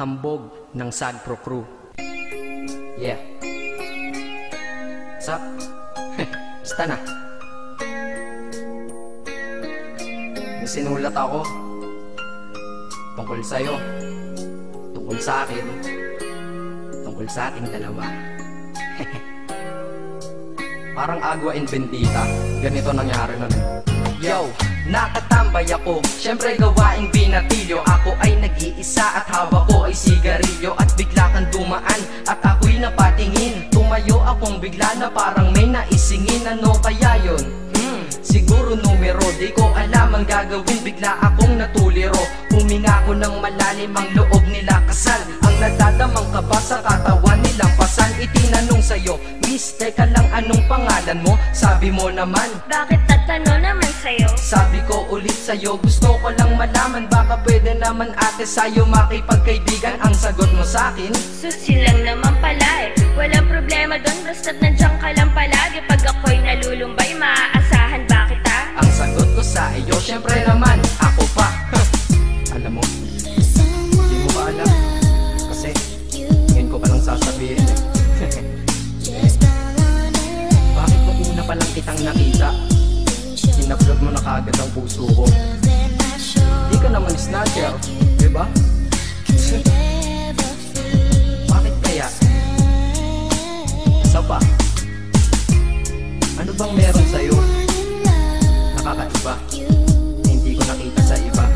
Hambog ng Sagpro Crew. Yeah. What's up? Basta na. May sinulat ako tungkol sa'yo, tungkol sa akin, tungkol sa ating dalawa. Parang Agua and Bendita. Ganito nangyari nun eh. Yo, nakatambay ako, syempre gawaing binatilyo. Ako ay nag-iisa at hawak ko ay sigarilyo. At bigla kang dumaan at ako'y napatingin. Tumayo akong bigla na parang may naisingin. Ano kaya yun? Siguro numero, di ko alam ang gagawin. Bigla akong natuliro, huminga ko ng malalim, ang loob nila kasal. Ang nadadamang kaba sa katawan nilang pasan. Itinanong sa'yo, miss, teka lang, anong pangalan mo? Sabi mo naman, bakit tatanong naman sa'yo? sabi ko ulit sa'yo, gusto ko lang malaman. Baka pwede naman ate sa'yo makipagkaibigan. Ang sagot mo sa'kin, Susi lang naman pala eh. Walang problema doon, basta't nandiyan ka lang palagi. Pag ako'y nalulumbay, maaasahan ba kita? ang sagot ko sa iyo, syempre naman, ako pa. Alam mo, hindi mo ba alam? Kasi, ngayon ko palang sasabihin eh. Bakit mo una pa lang kitang nakita, sinablog mo na kaagad ang puso ko? Di ka naman snatcher, diba? Bakit kaya? Isa pa, ano bang meron sa'yo? Nakakaiba, na hindi ko nakita sa iba.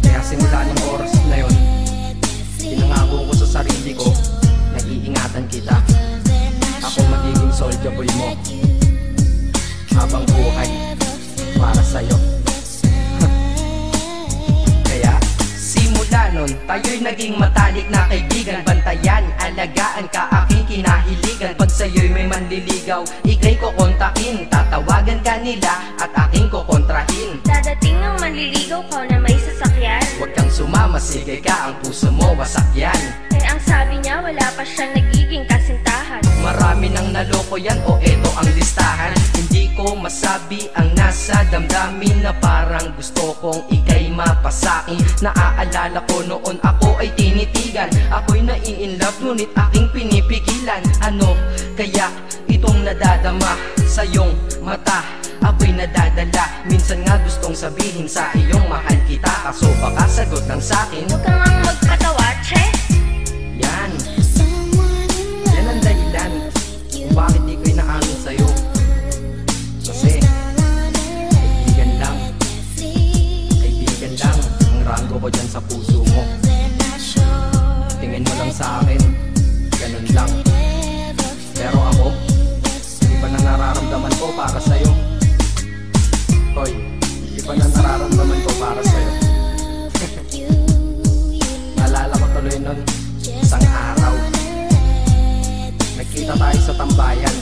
Kaya simula ng oras na yun, pinangako ko sa sarili ko, nag-iingatan kita. Ako magiging soldier boy mo habang buhay para sa'yo. Kaya simula nun, tayo'y naging matalik na kaibigan. Bantayan, alagaan ka, aking kinahiligan. Pag sa'yo'y may manliligaw, ika'y kukontakin. Tatawagan ka nila at aking kukontrahin. Dadating ang manliligaw ko na may sasakyan. Huwag kang sumama, sige ka, ang puso mo wasak yan. Eh ang sabi niya, wala pa siyang nagiging kasintahan. Marami nang naloko yan, o eto ang listahan. Hindi ko masabi ang nasa damdamin, na parang gusto kong ika'y mapasakin. Naaalala ko noon ako ay tinitigan, ako'y nai-inlove ngunit aking pinipigilan. Ano kaya itong nadadama sa iyong mata? Ako'y nadadala, minsan nga gustong sabihin sa iyong mahal kita. Kaso baka sagot lang sa'kin, Huwag kang ang magpatawa, che. yan ang dahilan kung bakit di ko inaamin sa'yo. Kasi kaibigan lang ang rango ko dyan sa puso mo. Tingin mo lang sa akin, ganun lang. Pero ako, iba na nararamdaman ko para sa'yo. Hoy, iba na nararamdaman ko para sa'yo. Naalala ko tuloy nun, isang araw nagkita tayo sa tambayan.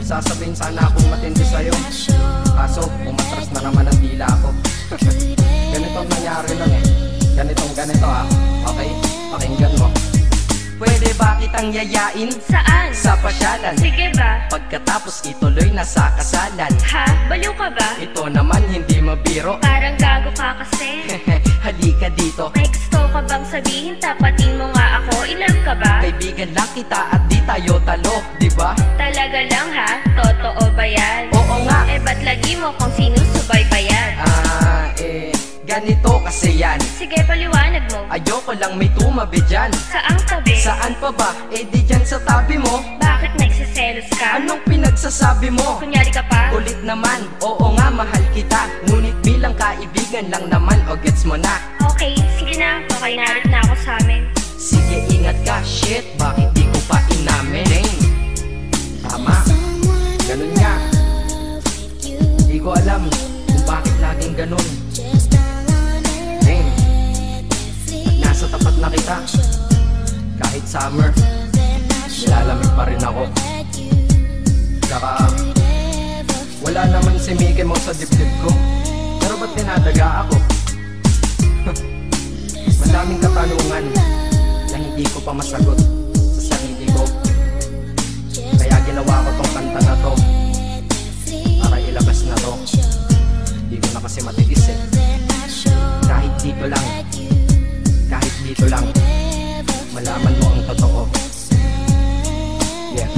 Sasabihin sana akong matindi sa'yo, kaso umatras na naman ang dila ko. Ganitong nangyari nun eh. Ganito ha. Okay? Pakinggan mo. Pwede ba kitang yayain Saan? sa pasyalan? Sige ba? Pagkatapos ituloy na sa kasalan. Ha? Baliw ka ba? Ito naman hindi mabiro. Parang gago ka kasi. Halika dito, May gusto ka bang sabihin? Tapatin mo nga ako, in-love ka ba? kaibigan lang kita at di tayo talo, diba? Talaga lang ha? Totoo ba yan? Oo nga. Eh ba't lagi mo kung sinusubaybayan? Ganito kasi yan. Sige, paliwanag mo. Ayoko lang may tumabi dyan. Saang tabi? Saan pa ba? Eh di dyan sa tabi mo. Bakit nagsiselos ka? Anong pinagsasabi mo? Kunyari ka pa? Kulit naman, oo nga mahal kita. Ngunit bilang kaibigan lang naman, o gets mo na. Okay, sige na. Okay, narit na ako sa amin. Sige ingat ka, shit, bakit di ko pa inamin? Dang. Tama, ganun nga. Di ko alam kung bakit laging ganun. Dang. Nasa tapat na kita, kahit summer, nilalamig pa rin ako. Saka wala naman si Mickey Mouse sa dibdib ko, pero ba't dinadaga ako? Madaming katanungan na hindi ko pa masagot sa sarili ko. Kaya ginawa ko tong kanta na to para ilabas na to. Hindi ko na kasi matiis eh. Kahit dito lang, kahit dito dito lang malaman mo ang totoo. Yeah.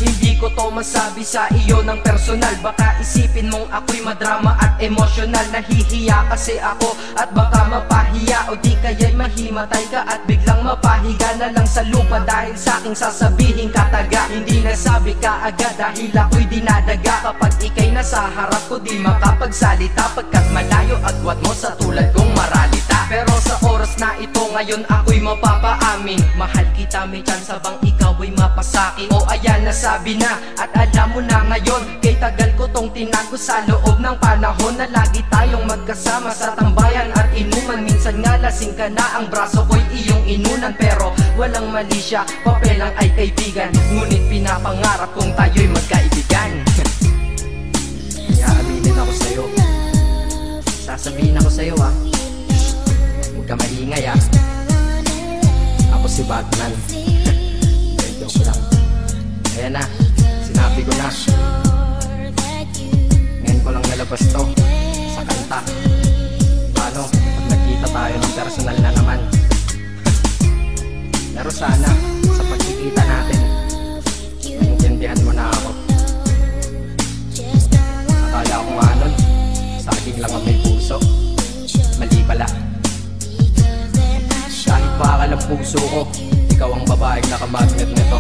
Hindi ko to masabi sa iyo ng personal. Baka isipin mong ako'y madrama at emosyonal. Nahihiya kasi ako at baka mapahiya, o di kaya'y mahimatay ka at biglang mapahiga na lang sa lupa dahil sa aking sasabihin kataga. Hindi nasabi ka agad dahil ako'y dinadaga. Kapag ika'y nasa harap ko di makapagsalita, pagkat malayo agwat mo sa tulad kong maralita. Pero sa oras na ito ngayon ako'y mapapaamin, mahal kita, may chance bang ikaw ay mapasaki? O ayan, nasabi na at alam mo na ngayon. Kay tagal ko tong tinago sa loob ng panahon na lagi tayong magkasama sa tambayan at inuman. Minsan nga lasing ka na, ang braso ko'y iyong inunan. Pero walang mali siya, papelang ay kaibigan. Ngunit pinapangarap kong tayo'y magkaibigan. Kaya aminin ako sa'yo, sasabihin ako sa'yo ha, huwag ka maingay ha. Ako si Batman. Joke lang. Ayan na, sinabi ko na. Ngayon ko lang nalabas to sa kanta. Paano pag nagkita tayo ng personal na naman? Pero sana sa pagkikita natin maintindihan mo na ako. Akala ko nga nun saging lang ang may puso, mali pala. Kahit bakal ang puso ko, ikaw ang babaeng nakamagnet nito.